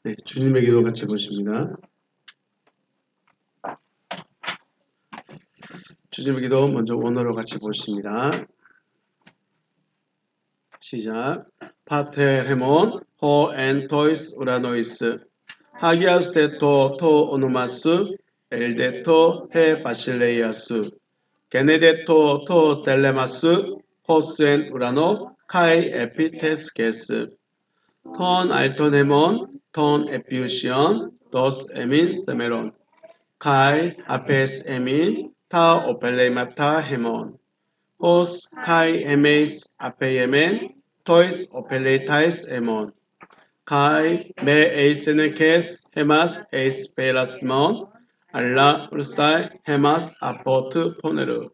네, 주님의 기도 같이 보십니다. 주님의 기도 먼저 원어로 같이 보십니다. 시작. 파텔 헤몬 호 엔토이스 우라노이스 하기아스 데토 토 오노마스 엘데토 헤 바실레이아스 게네데토 토 델레마스 호스 엔 우라노 카이 에피테스 게스 톤 알톤 헤몬 톤 에피우시온 도스 에민 세메론 카이 아페스 에민 타 오펠레이마타 헤몬 호스 카이 에메이스 아페이에멘 토이스 오펠레이타이스 에몬 카이 메 에이세네케스 헤마스 에이스 베라스몬 알라 울사이 헤마스 아포트 포네르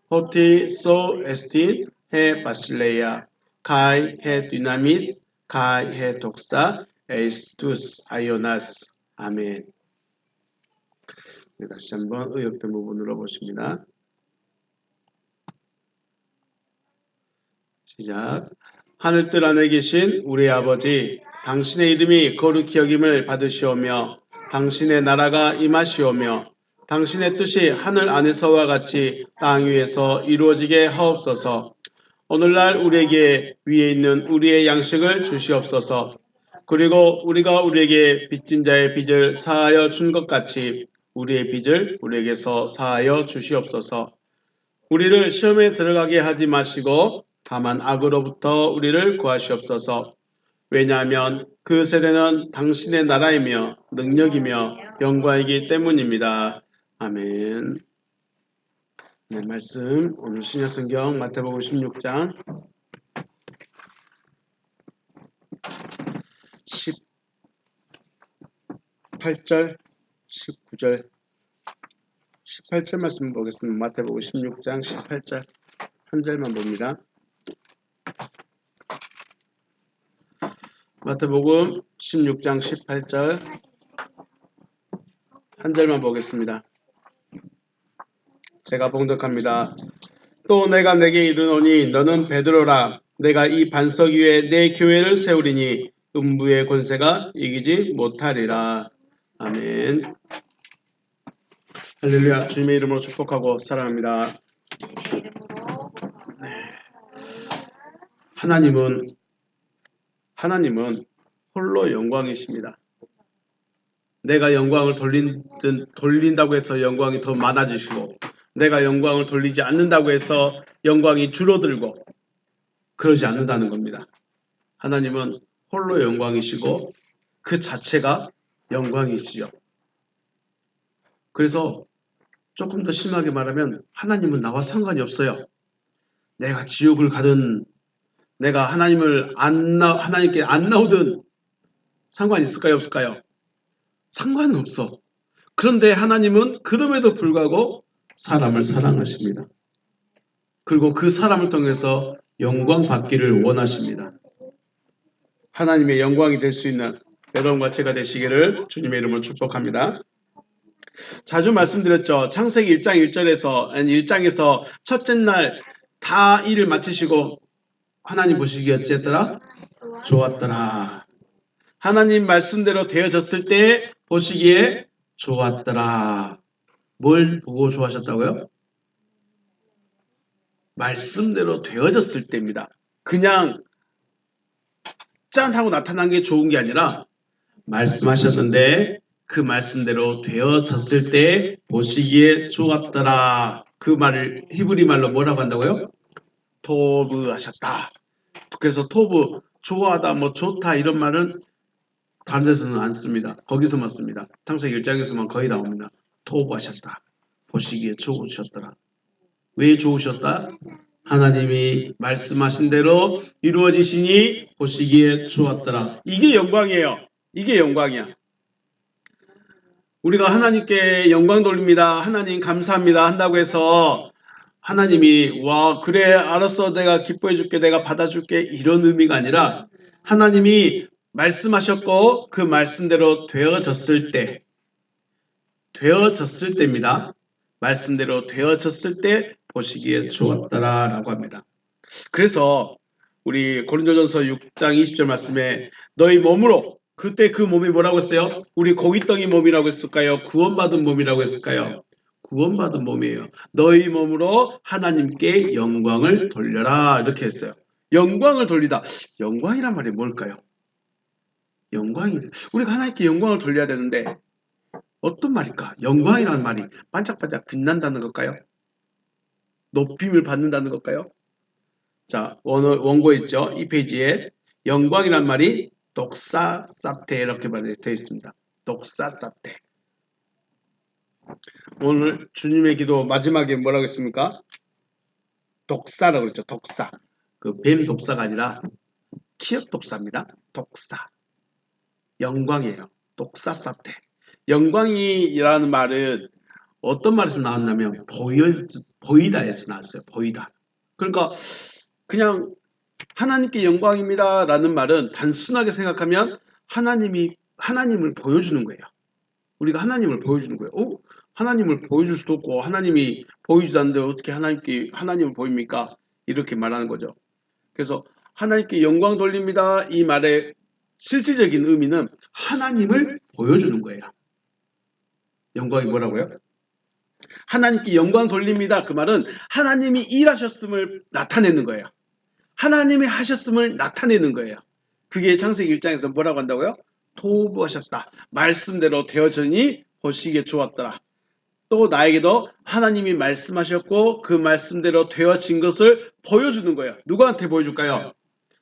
호티 소 에스틴 헤 바실레이아 카이 헤 디나미스 카이 헤 독사 에이스투스 아이오나스 아멘. 네, 다시 한번 의역된 부분으로 보십니다. 시작. 하늘뜰 안에 계신 우리 아버지, 당신의 이름이 거룩히 여김을 받으시오며 당신의 나라가 임하시오며 당신의 뜻이 하늘 안에서와 같이 땅 위에서 이루어지게 하옵소서. 오늘날 우리에게 위에 있는 우리의 양식을 주시옵소서. 그리고 우리가 우리에게 빚진 자의 빚을 사하여 준 것 같이 우리의 빚을 우리에게서 사하여 주시옵소서. 우리를 시험에 들어가게 하지 마시고 다만 악으로부터 우리를 구하시옵소서. 왜냐하면 그 세대는 당신의 나라이며 능력이며 영광이기 때문입니다. 아멘. 네, 말씀 오늘 신약성경 마태복음 16장 18절 19절 18절 말씀 보겠습니다. 마태복음 16장 18절 한 절만 봅니다. 마태복음 16장 18절 한 절만 보겠습니다. 제가 봉독합니다. 또 내가 내게 이르노니 너는 베드로라. 내가 이 반석 위에 내 교회를 세우리니 음부의 권세가 이기지 못하리라. 아멘. 할렐루야. 주님의 이름으로 축복하고 사랑합니다. 하나님은 홀로 영광이십니다. 내가 영광을 돌린다고 해서 영광이 더 많아지시고 내가 영광을 돌리지 않는다고 해서 영광이 줄어들고 그러지 않는다는 겁니다. 하나님은 홀로 영광이시고 그 자체가 영광이시죠. 그래서 조금 더 심하게 말하면 하나님은 나와 상관이 없어요. 내가 지옥을 가든 내가 하나님께 안 나오든 상관이 있을까요? 없을까요? 상관은 없어. 그런데 하나님은 그럼에도 불구하고 사람을 사랑하십니다. 그리고 그 사람을 통해서 영광 받기를 원하십니다. 하나님의 영광이 될 수 있는 여러분과 제가 되시기를 주님의 이름으로 축복합니다. 자주 말씀드렸죠. 창세기 1장 1장에서 첫째 날 다 일을 마치시고 하나님 보시기에 어찌했더라? 좋았더라. 하나님 말씀대로 되어졌을 때 보시기에 좋았더라. 뭘 보고 좋아하셨다고요? 말씀대로 되어졌을 때입니다. 그냥 짠 하고 나타난 게 좋은 게 아니라 말씀하셨는데 그 말씀대로 되어졌을 때 보시기에 좋았더라. 그 말을 히브리 말로 뭐라고 한다고요? 토브 하셨다. 그래서 토브 좋아하다 뭐 좋다 이런 말은 다른 데서는 안 씁니다. 거기서만 씁니다. 창세기 1장에서만 거의 나옵니다. 토브 하셨다. 보시기에 좋으셨더라. 왜 좋으셨다? 하나님이 말씀하신 대로 이루어지시니 보시기에 좋았더라. 이게 영광이에요. 이게 영광이야. 우리가 하나님께 영광 돌립니다. 하나님 감사합니다 한다고 해서 하나님이 와 그래 알았어 내가 기뻐해 줄게 내가 받아줄게 이런 의미가 아니라 하나님이 말씀하셨고 그 말씀대로 되어졌을 때입니다. 말씀대로 되어졌을 때 보시기에 좋았더라 라고 합니다. 그래서 우리 고린도전서 6장 20절 말씀에 너희 몸으로 그때 그 몸이 뭐라고 했어요? 우리 고깃덩이 몸이라고 했을까요? 구원받은 몸이라고 했을까요? 구원받은 몸이에요. 너희 몸으로 하나님께 영광을 돌려라 이렇게 했어요. 영광을 돌리다. 영광이란 말이 뭘까요? 영광이 우리가 하나님께 영광을 돌려야 되는데 어떤 말일까? 영광이라는 말이 반짝반짝 빛난다는 걸까요? 높임을 받는다는 걸까요? 자, 원고에 있죠. 이 페이지에 영광이란 말이 독사 쌉테 이렇게 되어 있습니다. 독사 쌉테. 오늘 주님의 기도 마지막에 뭐라고 했습니까? 독사라고 그랬죠. 독사. 그 뱀 독사가 아니라 키역 독사입니다. 독사. 영광이에요. 독사 쌉테. 영광이라는 말은 어떤 말에서 나왔냐면 보이다에서 나왔어요. 보이다. 그러니까 그냥 하나님께 영광입니다 라는 말은 단순하게 생각하면 하나님을 보여주는 거예요. 우리가 하나님을 보여주는 거예요. 하나님을 보여줄 수도 없고 하나님이 보이지도 않는데 어떻게 하나님을 보입니까? 이렇게 말하는 거죠. 그래서 하나님께 영광 돌립니다 이 말의 실질적인 의미는 하나님을 보여주는 거예요. 영광이 뭐라고요? 하나님께 영광 돌립니다. 그 말은 하나님이 일하셨음을 나타내는 거예요. 하나님이 하셨음을 나타내는 거예요. 그게 창세기 1장에서 뭐라고 한다고요? 토부하셨다. 말씀대로 되어지니 보시기에 좋았더라. 또 나에게도 하나님이 말씀하셨고 그 말씀대로 되어진 것을 보여주는 거예요. 누구한테 보여줄까요?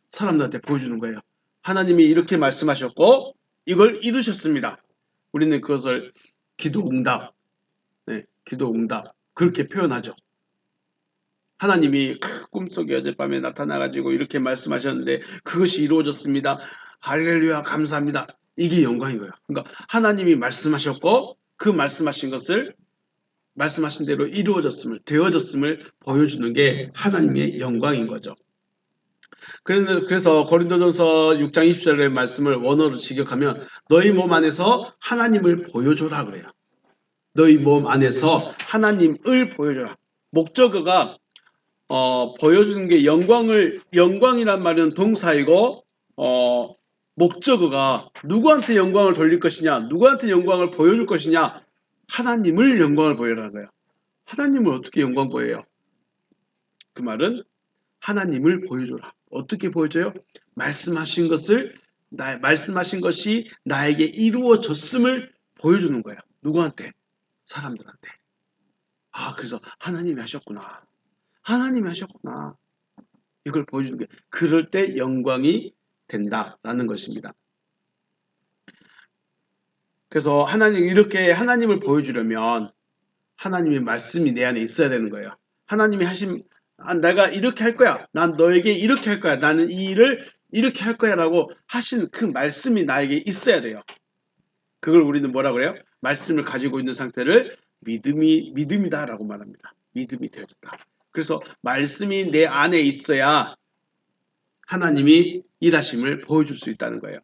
사람들한테 보여주는 거예요. 하나님이 이렇게 말씀하셨고 이걸 이루셨습니다. 우리는 그것을 기도응답, 기도응답 그렇게 표현하죠. 하나님이 꿈속에 어젯밤에 나타나가지고 이렇게 말씀하셨는데 그것이 이루어졌습니다. 할렐루야 감사합니다. 이게 영광인 거예요. 그러니까 하나님이 말씀하셨고 그 말씀하신 것을 말씀하신 대로 이루어졌음을 되어졌음을 보여주는 게 하나님의 영광인 거죠. 그래서 고린도전서 6장 20절의 말씀을 원어로 직역하면 너희 몸 안에서 하나님을 보여줘라 그래요. 너희 몸 안에서 하나님을 보여줘라. 목적어가 보여주는 게 영광이란 말은 동사이고 목적어가 누구한테 영광을 돌릴 것이냐, 누구한테 영광을 보여줄 것이냐, 하나님을 영광을 보여라는 거예요. 하나님을 어떻게 영광 보여요? 그 말은 하나님을 보여줘라. 어떻게 보여줘요? 말씀하신 것이 나에게 이루어졌음을 보여주는 거예요. 누구한테? 사람들한테. 그래서 하나님이 하셨구나. 하나님이 하셨구나. 이걸 보여주는 게 그럴 때 영광이 된다라는 것입니다. 그래서 이렇게 하나님을 보여주려면 하나님의 말씀이 내 안에 있어야 되는 거예요. 하나님이 내가 이렇게 할 거야. 난 너에게 이렇게 할 거야. 나는 이 일을 이렇게 할 거야 라고 하신 그 말씀이 나에게 있어야 돼요. 그걸 우리는 뭐라 그래요? 말씀을 가지고 있는 상태를 믿음이다 라고 말합니다. 믿음이 되어졌다. 그래서 말씀이 내 안에 있어야 하나님이 일하심을 보여줄 수 있다는 거예요.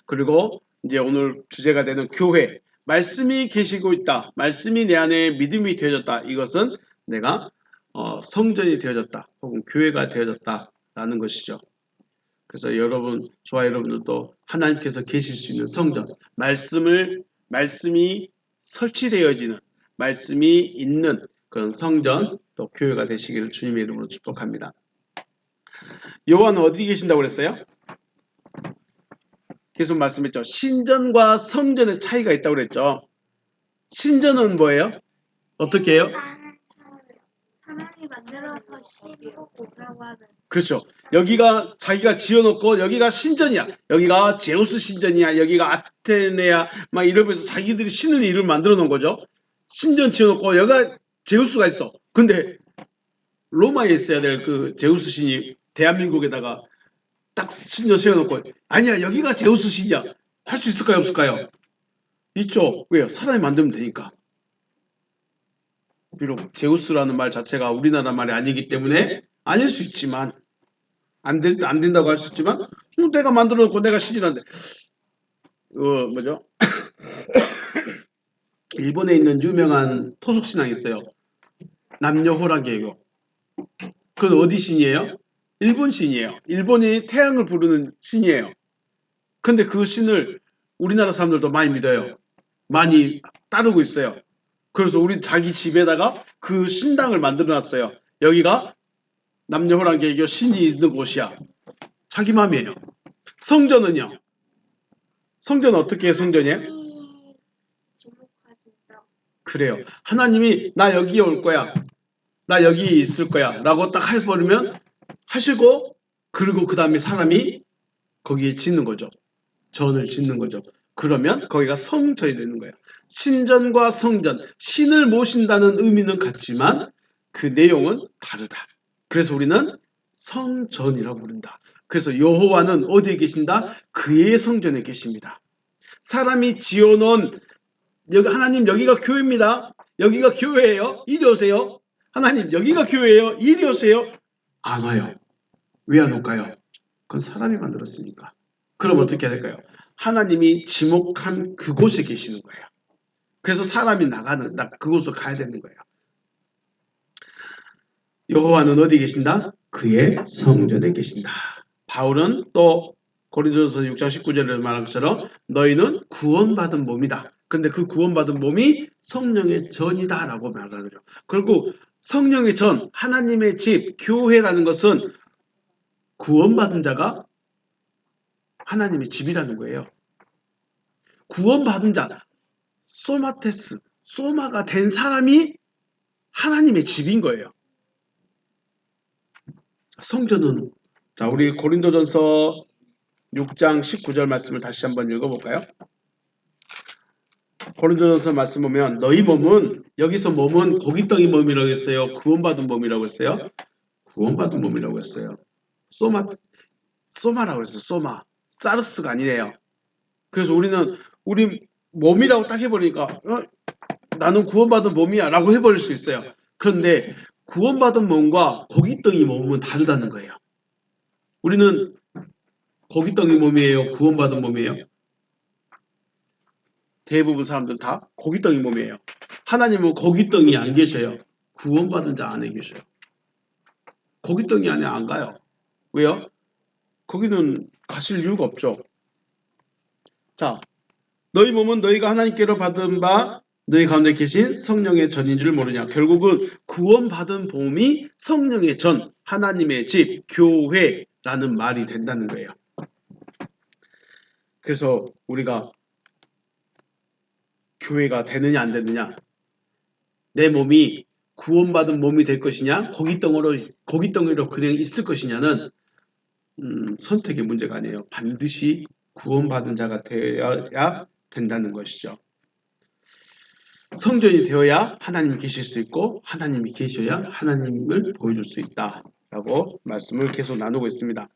그리고 이제 오늘 주제가 되는 교회. 말씀이 계시고 있다. 말씀이 내 안에 믿음이 되어졌다. 이것은 내가 성전이 되어졌다. 혹은 교회가 되어졌다라는 것이죠. 그래서 저와 여러분들도 하나님께서 계실 수 있는 성전, 말씀이 설치되어지는, 말씀이 있는 그런 성전, 또 교회가 되시기를 주님의 이름으로 축복합니다. 요한은 어디 계신다고 그랬어요? 계속 말씀했죠. 신전과 성전의 차이가 있다고 그랬죠. 신전은 뭐예요? 어떻게 해요? 하나님이 만들어서 씻고 오라고 하는. 그렇죠. 여기가 자기가 지어놓고 여기가 신전이야. 여기가 제우스 신전이야. 여기가 아테네야. 막 이러면서 자기들이 신을 이름 만들어 놓은 거죠. 신전 지어놓고 여기가 제우스가 있어. 근데 로마에 있어야 될 그 제우스 신이 대한민국에다가 딱 신전 세워놓고 아니야 여기가 제우스 신이야. 할 수 있을까요 없을까요? 있죠. 왜요? 사람이 만들면 되니까. 비록 제우스라는 말 자체가 우리나라 말이 아니기 때문에 아닐 수 있지만 안 된다고 할 수 있지만 내가 만들어 놓고 내가 신이란데 뭐죠? 일본에 있는 유명한 토속신앙이 있어요. 남녀호랑개교. 그건 어디 신이에요? 일본 신이에요. 일본이 태양을 부르는 신이에요. 근데 그 신을 우리나라 사람들도 많이 믿어요. 많이 따르고 있어요. 그래서 우리 자기 집에다가 그 신당을 만들어 놨어요. 여기가 남녀호랑개교 신이 있는 곳이야. 자기 맘이에요. 성전은요? 성전은 어떻게 성전이에요? 하나님이 지목하신다. 그래요. 하나님이 나 여기에 올 거야. 나 여기에 있을 거야. 라고 딱 해버리면 하시고, 그리고 그 다음에 사람이 거기에 짓는 거죠. 전을 짓는 거죠. 그러면 거기가 성전이 되는 거예요. 신전과 성전, 신을 모신다는 의미는 같지만 그 내용은 다르다. 그래서 우리는 성전이라고 부른다. 그래서 여호와는 어디에 계신다? 그의 성전에 계십니다. 사람이 지어놓은 하나님 여기가 교회입니다. 여기가 교회예요. 이리 오세요. 하나님 여기가 교회예요. 이리 오세요. 안 와요. 왜 안 올까요? 그건 사람이 만들었으니까. 그럼 어떻게 해야 될까요? 하나님이 지목한 그곳에 계시는 거예요. 그래서 사람이 그곳으로 가야 되는 거예요. 여호와는 어디 계신다? 그의 성전에 계신다. 바울은 또 고린도전서 6장 19절에 말한 것처럼 너희는 구원받은 몸이다. 그런데 그 구원받은 몸이 성령의 전이다 라고 말하는 거죠. 그리고 성령의 전, 하나님의 집, 교회라는 것은 구원받은 자가 하나님의 집이라는 거예요. 구원받은 자, 소마테스, 소마가 된 사람이 하나님의 집인 거예요. 성전은, 자, 우리 고린도전서 6장 19절 말씀을 다시 한번 읽어볼까요? 고린도전서 말씀 보면 너희 몸은, 여기서 몸은 고깃덩이 몸이라고 했어요? 구원받은 몸이라고 했어요? 구원받은 몸이라고 했어요. 소마라고 했어요. 소마. 사르스가 아니래요. 그래서 우리 몸이라고 딱 해버리니까 나는 구원받은 몸이야 라고 해버릴 수 있어요. 그런데 구원받은 몸과 고깃덩이 몸은 다르다는 거예요. 우리는 고깃덩이 몸이에요? 구원받은 몸이에요? 대부분 사람들은 다 고깃덩이 몸이에요. 하나님은 고깃덩이 안 계셔요. 구원받은 자 안에 계셔요. 고깃덩이 안에 안 가요. 왜요? 거기는 가실 이유가 없죠. 자, 너희 몸은 너희가 하나님께로 받은 바 너희 가운데 계신 성령의 전인 줄 모르냐. 결국은 구원받은 몸이 성령의 전, 하나님의 집, 교회라는 말이 된다는 거예요. 그래서 우리가 교회가 되느냐 안 되느냐, 내 몸이 구원받은 몸이 될 것이냐, 고깃덩이로 그냥 있을 것이냐는 선택의 문제가 아니에요. 반드시 구원받은 자가 되어야 된다는 것이죠. 성전이 되어야 하나님이 계실 수 있고 하나님이 계셔야 하나님을 보여줄 수 있다라고 말씀을 계속 나누고 있습니다.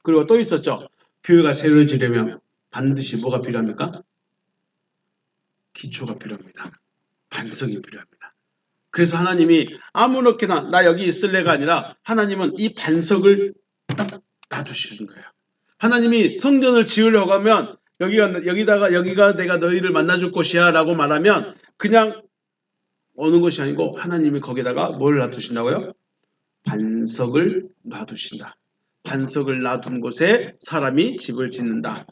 그리고 또 있었죠. 교회가 세워지려면 반드시 뭐가 필요합니까? 기초가 필요합니다. 반석이 필요합니다. 그래서 하나님이 아무렇게나 나 여기 있을래가 아니라 하나님은 이 반석을 딱 놔두시는 거예요. 하나님이 성전을 지으려고 하면 여기가 내가 너희를 만나줄 곳이야 라고 말하면 그냥 오는 것이 아니고 하나님이 거기다가 뭘 놔두신다고요? 반석을 놔두신다. 반석을 놔둔 곳에 사람이 집을 짓는다.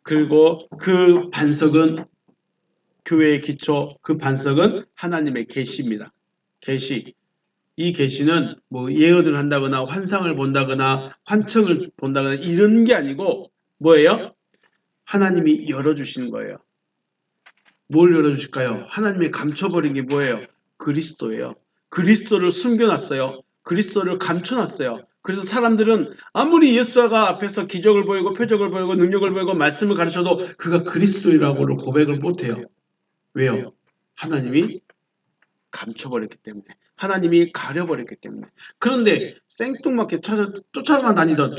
그리고 그 반석은 교회의 기초, 그 반석은 하나님의 계시입니다. 계시. 이 계시는 뭐 예언을 한다거나 환상을 본다거나 환청을 본다거나 이런 게 아니고 뭐예요? 하나님이 열어주시는 거예요. 뭘 열어주실까요? 하나님이 감춰버린 게 뭐예요? 그리스도예요. 그리스도를 숨겨놨어요. 그리스도를 감춰놨어요. 그래서 사람들은 아무리 예수가 앞에서 기적을 보이고 표적을 보이고 능력을 보이고 말씀을 가르쳐도 그가 그리스도라고를 고백을 못해요. 왜요? 하나님이 감춰버렸기 때문에, 하나님이 가려버렸기 때문에. 그런데 생뚱맞게 쫓아만 다니던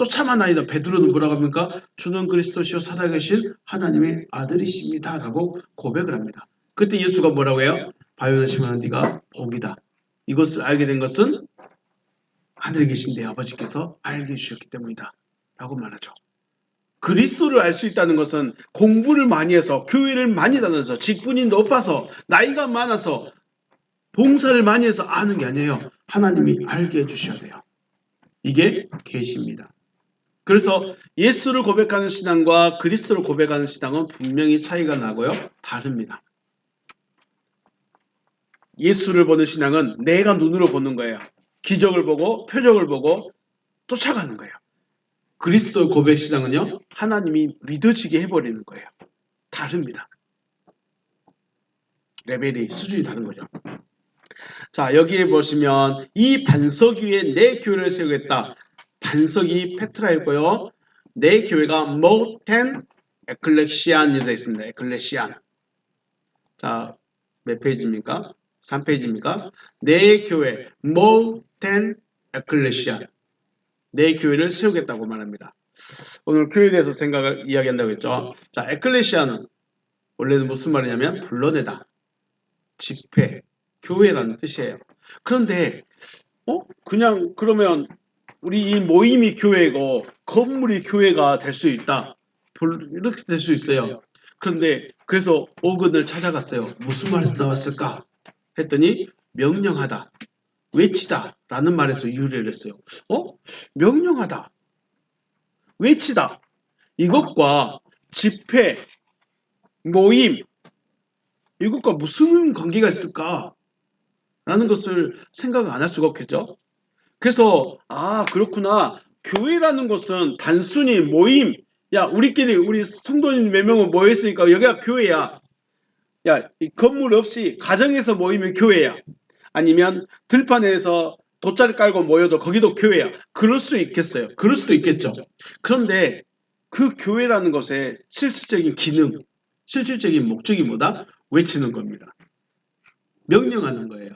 베드로는 뭐라고 합니까? 주는 그리스도시요 살아계신 하나님의 아들이십니다 라고 고백을 합니다. 그때 예수가 뭐라고 해요? 바요나 시몬아 네가 복이다. 이것을 알게 된 것은 하늘에 계신 내 아버지께서 알게 해주셨기 때문이다 라고 말하죠. 그리스도를 알 수 있다는 것은 공부를 많이 해서, 교회를 많이 다녀서, 직분이 높아서, 나이가 많아서, 봉사를 많이 해서 아는 게 아니에요. 하나님이 알게 해주셔야 돼요. 이게 계시입니다. 그래서 예수를 고백하는 신앙과 그리스도를 고백하는 신앙은 분명히 차이가 나고요. 다릅니다. 예수를 보는 신앙은 내가 눈으로 보는 거예요. 기적을 보고 표적을 보고 쫓아가는 거예요. 그리스도 고백 신앙은요. 하나님이 믿어지게 해버리는 거예요. 다릅니다. 레벨이 수준이 다른 거죠. 자, 여기에 보시면 이 반석 위에 내 교회를 세우겠다. 반석이 페트라이고요. 내 교회가 모텐 에클레시안이 되어 있습니다. 에클레시안. 자, 몇 페이지입니까? 3페이지입니까? 내 교회 모텐 에클레시안. 내 교회를 세우겠다고 말합니다. 오늘 교회에 대해서 이야기한다고 했죠. 자, 에클레시아는 원래는 무슨 말이냐면 불러내다, 집회, 교회라는 뜻이에요. 그런데 그냥 그러면 우리 이 모임이 교회고 건물이 교회가 될 수 있다. 이렇게 될 수 있어요. 그런데 그래서 오근을 찾아갔어요. 무슨 말에서 나왔을까? 했더니 명령하다, 외치다 라는 말에서 유래를 했어요. 명령하다, 외치다. 이것과 집회, 모임, 이것과 무슨 관계가 있을까? 라는 것을 생각을 안 할 수가 없겠죠. 그래서 그렇구나. 교회라는 것은 단순히 모임, 야 우리끼리 우리 성도님 몇 명은 모였으니까 여기가 교회야. 야 이 건물 없이 가정에서 모이면 교회야. 아니면 들판에서 돗자리 깔고 모여도 거기도 교회야. 그럴 수 있겠어요. 그럴 수도 있겠죠. 그런데 그 교회라는 것의 실질적인 기능, 실질적인 목적이 뭐다? 외치는 겁니다. 명령하는 거예요.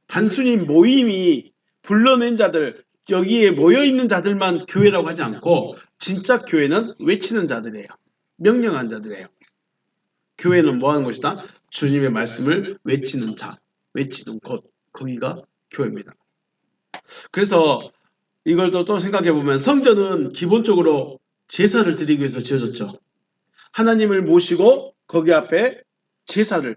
단순히 모임이 불러낸 자들, 여기에 모여있는 자들만 교회라고 하지 않고 진짜 교회는 외치는 자들이에요. 명령한 자들이에요. 교회는 뭐 하는 것이다? 주님의 말씀을 외치는 자, 외치는 곳, 거기가 교회입니다. 그래서 이걸 또 생각해 보면 성전은 기본적으로 제사를 드리기 위해서 지어졌죠. 하나님을 모시고 거기 앞에 제사를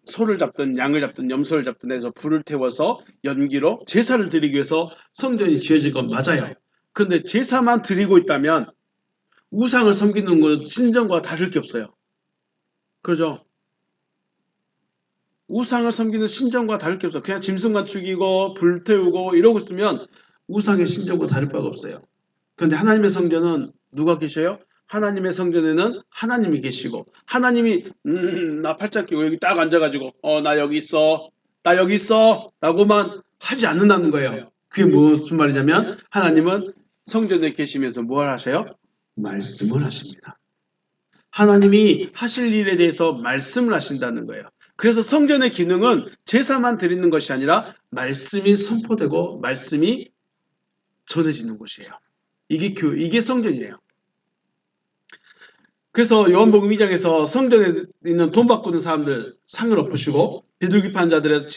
소를 잡든 양을 잡든 염소를 잡든 해서 불을 태워서 연기로 제사를 드리기 위해서 성전이 지어진 건 맞아요. 그런데 제사만 드리고 있다면 우상을 섬기는 건 신전과 다를 게 없어요. 그러죠? 우상을 섬기는 신전과 다를 게 없어요. 그냥 짐승만 죽이고 불 태우고 이러고 있으면 우상의 신전과 다를 바가 없어요. 그런데 하나님의 성전은 누가 계셔요? 하나님의 성전에는 하나님이 계시고 하나님이 나 팔짱 끼고 여기 딱 앉아가지고 나 여기 있어 나 여기 있어 라고만 하지 않는다는 거예요. 그게 무슨 말이냐면 하나님은 성전에 계시면서 뭘 하셔요? 말씀을 하십니다. 하나님이 하실 일에 대해서 말씀을 하신다는 거예요. 그래서 성전의 기능은 제사만 드리는 것이 아니라 말씀이 선포되고 말씀이 전해지는 곳이에요. 이게 성전이에요. 그래서 요한복음 2장에서 성전에 있는 돈 바꾸는 사람들 상을 엎으시고 비둘기 파는 자들의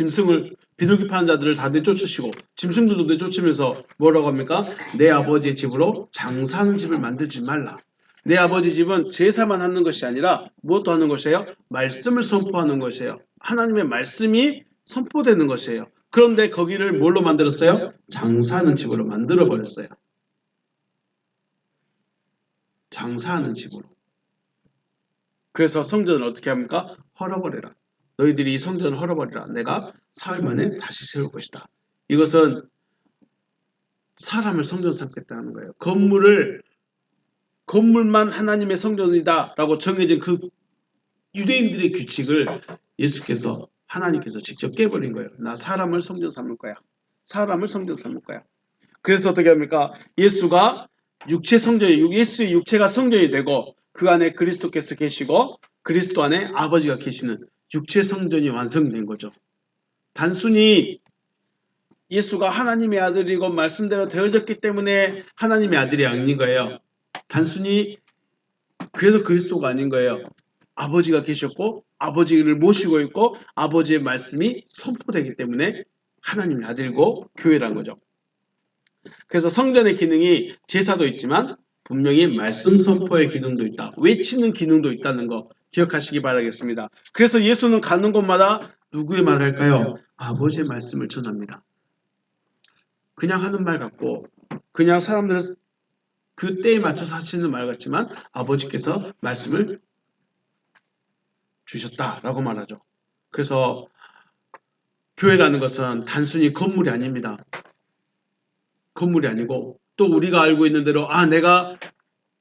비둘기 파는 자들을 다 내쫓으시고 짐승들도 내쫓으면서 뭐라고 합니까? 내 아버지의 집으로 장사하는 집을 만들지 말라. 내 아버지 집은 제사만 하는 것이 아니라 무엇도 하는 것이에요? 말씀을 선포하는 것이에요. 하나님의 말씀이 선포되는 것이에요. 그런데 거기를 뭘로 만들었어요? 장사하는 집으로 만들어 버렸어요. 장사하는 집으로. 그래서 성전을 어떻게 합니까? 헐어버려라. 너희들이 이 성전을 헐어버리라. 내가 사흘 만에 다시 세울 것이다. 이것은 사람을 성전 삼겠다는 거예요. 건물만 하나님의 성전이다 라고 정해진 그 유대인들의 규칙을 예수께서 하나님께서 직접 깨버린 거예요. 나 사람을 성전 삼을 거야. 사람을 성전 삼을 거야. 그래서 어떻게 합니까? 예수가 예수의 육체가 성전이 되고 그 안에 그리스도께서 계시고 그리스도 안에 아버지가 계시는 육체 성전이 완성된 거죠. 단순히 예수가 하나님의 아들이고 말씀대로 되어졌기 때문에 하나님의 아들이 아닌 거예요. 단순히 그래서 그리스도가 아닌 거예요. 아버지가 계셨고 아버지를 모시고 있고 아버지의 말씀이 선포되기 때문에 하나님의 아들이고 교회란 거죠. 그래서 성전의 기능이 제사도 있지만 분명히 말씀 선포의 기능도 있다. 외치는 기능도 있다는 거 기억하시기 바라겠습니다. 그래서 예수는 가는 곳마다 누구의 말을 할까요? 아버지의 말씀을 전합니다. 그냥 하는 말 같고 그냥 사람들을 그 때에 맞춰서 하시는 말 같지만 아버지께서 말씀을 주셨다라고 말하죠. 그래서 교회라는 것은 단순히 건물이 아닙니다. 건물이 아니고 또 우리가 알고 있는 대로 내가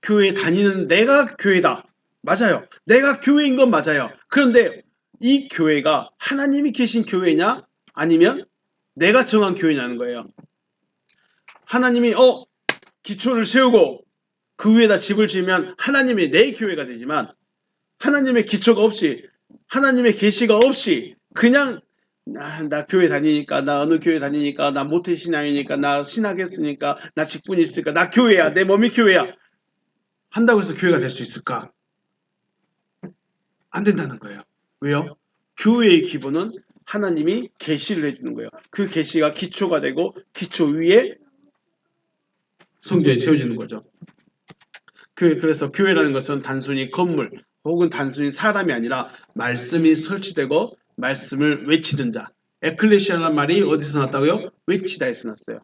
교회 다니는 내가 교회다. 맞아요. 내가 교회인 건 맞아요. 그런데 이 교회가 하나님이 계신 교회냐 아니면 내가 정한 교회냐는 거예요. 하나님이 기초를 세우고 그 위에다 집을 지으면 하나님이 내 교회가 되지만 하나님의 기초가 없이 하나님의 계시가 없이 그냥 나 교회 다니니까 나 어느 교회 다니니까 나 모태신앙이니까 나 신학했으니까 나 직분이 있으니까 나 교회야 내 몸이 교회야 한다고 해서 교회가 될 수 있을까? 안 된다는 거예요. 왜요? 교회의 기본은 하나님이 계시를 해주는 거예요. 그 계시가 기초가 되고 기초 위에 성전이 세워지는 거죠. 그래서 교회라는 것은 단순히 건물 혹은 단순히 사람이 아니라 말씀이 설치되고 말씀을 외치는 자. 에클레시아라는 말이 어디서 났다고요? 외치다에서 났어요.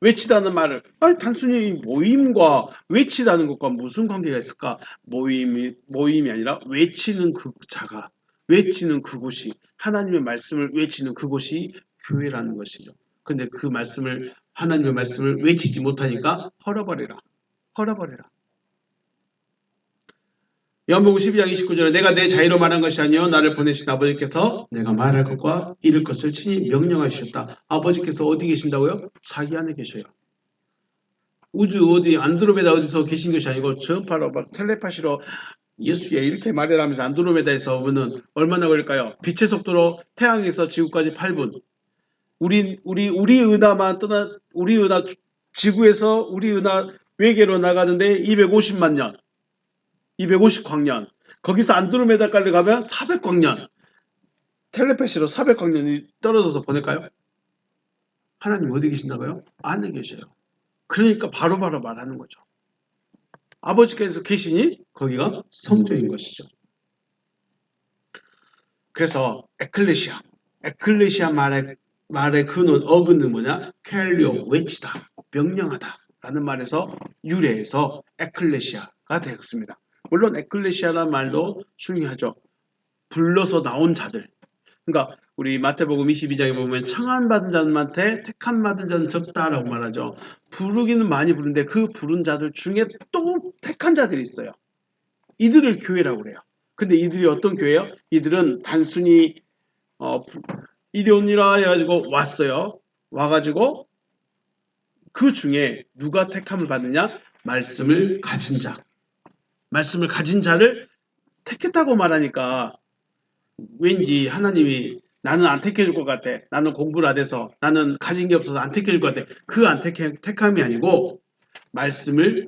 외치다는 말을 단순히 모임과 외치다는 것과 무슨 관계가 있을까? 모임이 아니라 외치는 그 자가 외치는 그곳이 하나님의 말씀을 외치는 그곳이 교회라는 것이죠. 근데 그 말씀을 하나님의 말씀을 외치지 못하니까 헐어버리라. 요한복음 12장 29절에 내가 내 자유로 말한 것이 아니요 나를 보내신 아버지께서 내가 말할 것과 이룰 것을 친히 명령하셨다. 아버지께서 어디 계신다고요? 자기 안에 계셔요. 우주 어디 안드로메다 어디서 계신 것이 아니고 전파로 막 텔레파시로 예수야 이렇게 말을 하면서 안드로메다에서 오면은 얼마나 걸릴까요? 빛의 속도로 태양에서 지구까지 8분. 우리 은하 지구에서 우리 은하 외계로 나가는데 250만 년. 250광년. 거기서 안드로메다까지 가면 400광년. 텔레파시로 400광년이 떨어져서 보낼까요? 하나님 어디 계신다고요? 안에 계셔요. 그러니까 바로바로 말하는 거죠. 아버지께서 계시니 거기가 성전인 것이죠. 그래서 에클레시아 말의 근원 어근은 뭐냐? 켈리오 외치다, 명령하다 라는 말에서 유래해서 에클레시아가 되었습니다. 물론 에클레시아라는 말도 중요하죠. 불러서 나온 자들. 그러니까 우리 마태복음 22장에 보면 청한받은 자들한테 택함받은 자는 적다라고 말하죠. 부르기는 많이 부르는데 그 부른 자들 중에 또 택한 자들이 있어요. 이들을 교회라고 그래요. 근데 이들이 어떤 교회예요? 이들은 단순히 이리 오니라 해가지고 왔어요. 와가지고 그 중에 누가 택함을 받느냐? 말씀을 가진 자. 말씀을 가진 자를 택했다고 말하니까 왠지 하나님이 나는 안 택해줄 것 같아. 나는 공부를 안 해서 나는 가진 게 없어서 안 택해줄 것 같아. 그 안 택함이 아니고 말씀을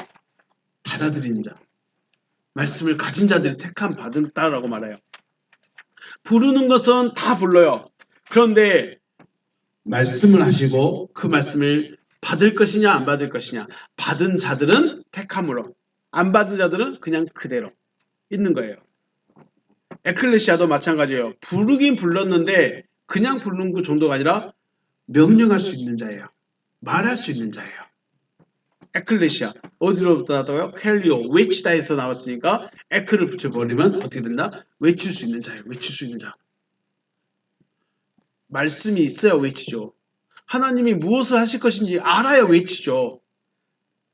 받아들이는 자. 말씀을 가진 자들이 택함 받았다라고 말해요. 부르는 것은 다 불러요. 그런데 말씀을 하시고 그 말씀을 받을 것이냐 안 받을 것이냐. 받은 자들은 택함으로 안 받은 자들은 그냥 그대로 있는 거예요. 에클레시아도 마찬가지예요. 부르긴 불렀는데 그냥 부르는 그 정도가 아니라 명령할 수 있는 자예요. 말할 수 있는 자예요. 에클레시아 어디로부터 나왔다고요? 켈리오 외치다에서 나왔으니까 에크를 붙여버리면 어떻게 된다? 외칠 수 있는 자예요. 외칠 수 있는 자. 말씀이 있어야 외치죠. 하나님이 무엇을 하실 것인지 알아야 외치죠.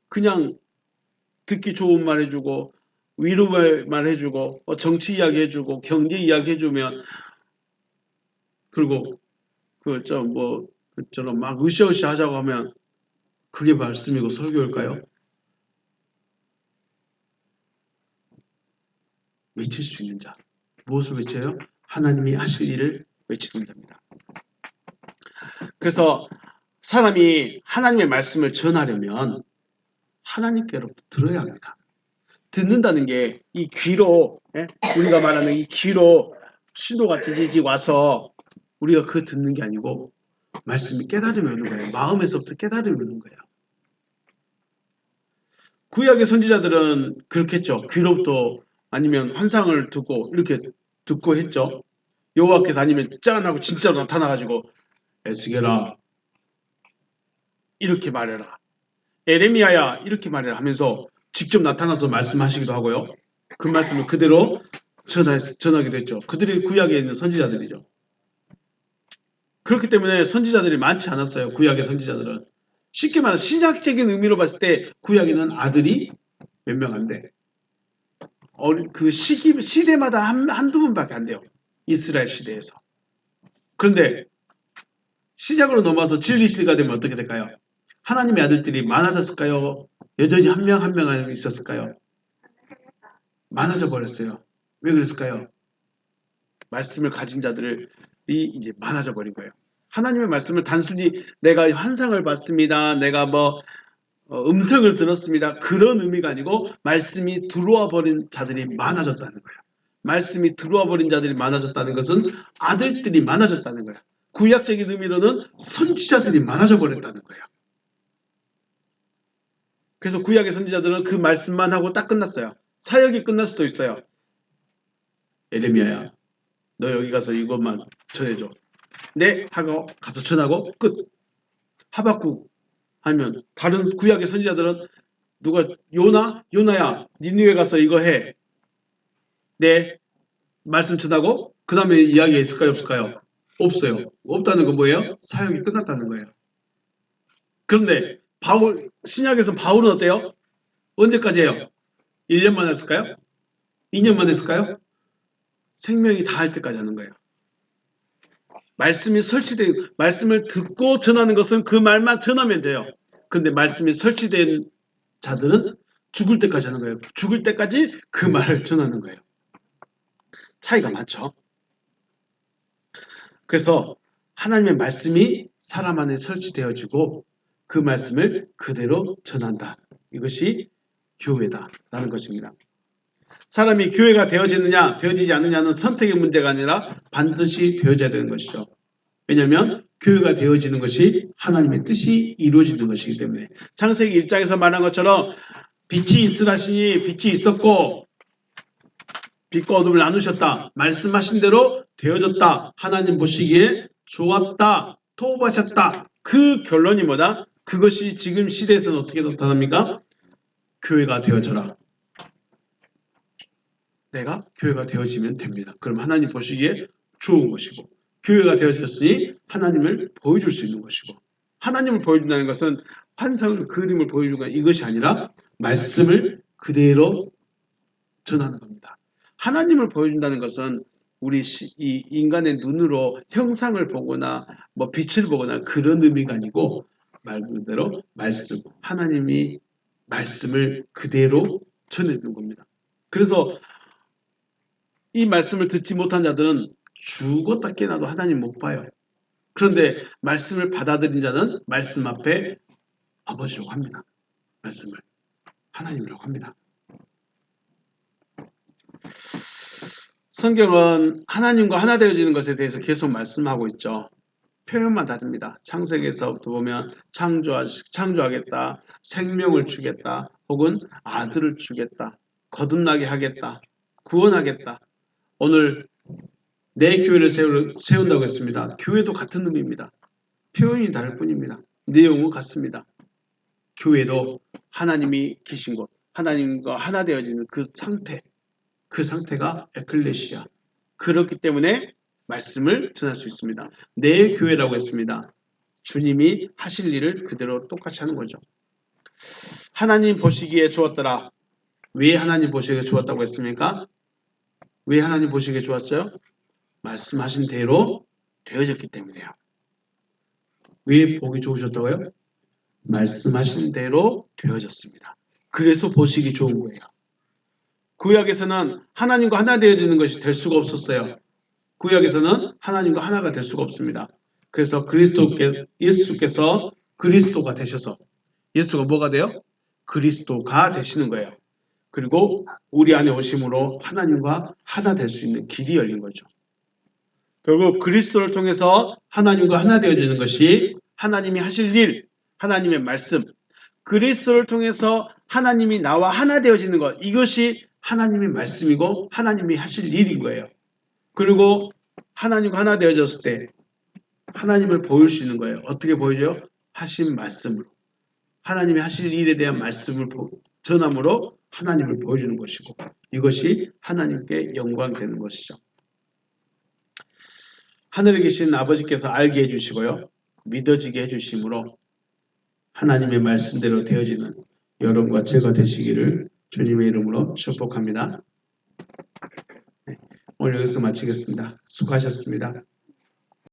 그냥 듣기 좋은 말 해주고 위로의 말 해주고 정치 이야기 해주고 경제 이야기 해주면 그리고 그처럼 막 으쌰으쌰 하자고 하면 그게 말씀이고 설교일까요? 외칠 수 있는 자. 무엇을 외쳐요? 하나님이 하실 일을 외치는 자입니다. 그래서 사람이 하나님의 말씀을 전하려면 하나님께로부터 들어야 합니다. 듣는다는 게 이 귀로 우리가 말하는 이 귀로 신호가 지지직 와서 우리가 그 듣는 게 아니고 말씀이 깨달음이 오는 거예요. 마음에서부터 깨달음이 오는 거예요. 구약의 선지자들은 그렇겠죠. 귀로부터 아니면 환상을 두고 이렇게 듣고 했죠. 여호와께서 아니면 짠하고 진짜로 나타나가지고 에스겔아 이렇게 말해라. 에레미야야 이렇게 말을 하면서 직접 나타나서 말씀하시기도 하고요. 그 말씀을 그대로 전하기도 했죠. 그들이 구약에 있는 선지자들이죠. 그렇기 때문에 선지자들이 많지 않았어요. 구약의 선지자들은. 쉽게 말해 신학적인 의미로 봤을 때 구약에는 아들이 몇 명 안 돼. 그 시대마다 한두 분밖에 안 돼요. 이스라엘 시대에서. 그런데 시작으로 넘어와서 진리 시대가 되면 어떻게 될까요? 하나님의 아들들이 많아졌을까요? 여전히 한 명 한 명 있었을까요? 많아져 버렸어요. 왜 그랬을까요? 말씀을 가진 자들이 이제 많아져 버린 거예요. 하나님의 말씀을 단순히 내가 환상을 봤습니다. 내가 음성을 들었습니다. 그런 의미가 아니고 말씀이 들어와 버린 자들이 많아졌다는 거예요. 말씀이 들어와 버린 자들이 많아졌다는 것은 아들들이 많아졌다는 거예요. 구약적인 의미로는 선지자들이 많아져 버렸다는 거예요. 그래서 구약의 선지자들은 그 말씀만 하고 딱 끝났어요. 사역이 끝날 수도 있어요. 에레미야야, 너 여기 가서 이것만 전해줘. 네 하고 가서 전하고 끝. 하박국 하면 다른 구약의 선지자들은 누가 요나야 니느웨 가서 이거 해. 네 말씀 전하고 그 다음에 이야기가 있을까요 없을까요? 없어요. 없다는 건 뭐예요? 사역이 끝났다는 거예요. 그런데 신약에서 바울은 어때요? 언제까지 해요? 1년만 했을까요? 2년만 했을까요? 생명이 다할 때까지 하는 거예요. 말씀을 듣고 전하는 것은 그 말만 전하면 돼요. 그런데 말씀이 설치된 자들은 죽을 때까지 하는 거예요. 죽을 때까지 그 말을 전하는 거예요. 차이가 많죠. 그래서 하나님의 말씀이 사람 안에 설치되어지고 그 말씀을 그대로 전한다. 이것이 교회다라는 것입니다. 사람이 교회가 되어지느냐 되어지지 않느냐는 선택의 문제가 아니라 반드시 되어져야 되는 것이죠. 왜냐하면 교회가 되어지는 것이 하나님의 뜻이 이루어지는 것이기 때문에 창세기 1장에서 말한 것처럼 빛이 있으라시니 빛이 있었고 빛과 어둠을 나누셨다. 말씀하신 대로 되어졌다. 하나님 보시기에 좋았다. 토부하셨다. 그 결론이 뭐다? 그것이 지금 시대에서는 어떻게 나타납니까? 교회가 되어져라. 내가 교회가 되어지면 됩니다. 그럼 하나님 보시기에 좋은 것이고 교회가 되어졌으니 하나님을 보여줄 수 있는 것이고 하나님을 보여준다는 것은 환상을 그림을 보여주는 이것이 아니라 말씀을 그대로 전하는 겁니다. 하나님을 보여준다는 것은 우리 이 인간의 눈으로 형상을 보거나 빛을 보거나 그런 의미가 아니고 말 그대로 말씀 하나님이 말씀을 그대로 전해주는 겁니다. 그래서 이 말씀을 듣지 못한 자들은 죽었다 깨어나도 하나님 못 봐요. 그런데 말씀을 받아들인 자는 말씀 앞에 아버지라고 합니다. 말씀을 하나님이라고 합니다. 성경은 하나님과 하나 되어지는 것에 대해서 계속 말씀하고 있죠. 표현만 다릅니다. 창세기에서부터 보면 창조하겠다, 생명을 주겠다, 혹은 아들을 주겠다, 거듭나게 하겠다, 구원하겠다. 오늘 내 교회를 세운다고 했습니다. 교회도 같은 의미입니다. 표현이 다를 뿐입니다. 내용은 같습니다. 교회도 하나님이 계신 곳, 하나님과 하나 되어지는 그 상태가 에클레시아. 그렇기 때문에 말씀을 전할 수 있습니다. 내 교회라고 했습니다. 주님이 하실 일을 그대로 똑같이 하는 거죠. 하나님 보시기에 좋았더라. 왜 하나님 보시기에 좋았다고 했습니까? 왜 하나님 보시기에 좋았어요? 말씀하신 대로 되어졌기 때문이에요. 왜 보기 좋으셨다고요? 말씀하신 대로 되어졌습니다. 그래서 보시기 좋은 거예요. 구약에서는 하나님과 하나 되어지는 것이 될 수가 없었어요. 구약에서는 하나님과 하나가 될 수가 없습니다. 그래서 예수께서 그리스도가 되셔서 예수가 뭐가 돼요? 그리스도가 되시는 거예요. 그리고 우리 안에 오심으로 하나님과 하나 될 수 있는 길이 열린 거죠. 결국 그리스도를 통해서 하나님과 하나 되어지는 것이 하나님이 하실 일, 하나님의 말씀, 그리스도를 통해서 하나님이 나와 하나 되어지는 것, 이것이 하나님의 말씀이고 하나님이 하실 일인 거예요. 그리고 하나님과 하나 되어졌을 때 하나님을 보일 수 있는 거예요. 어떻게 보이죠? 하신 말씀으로. 하나님이 하실 일에 대한 말씀을 전함으로 하나님을 보여주는 것이고 이것이 하나님께 영광되는 것이죠. 하늘에 계신 아버지께서 알게 해주시고요. 믿어지게 해주심으로 하나님의 말씀대로 되어지는 여러분과 제가 되시기를 주님의 이름으로 축복합니다. 오늘 여기서 마치겠습니다. 수고하셨습니다.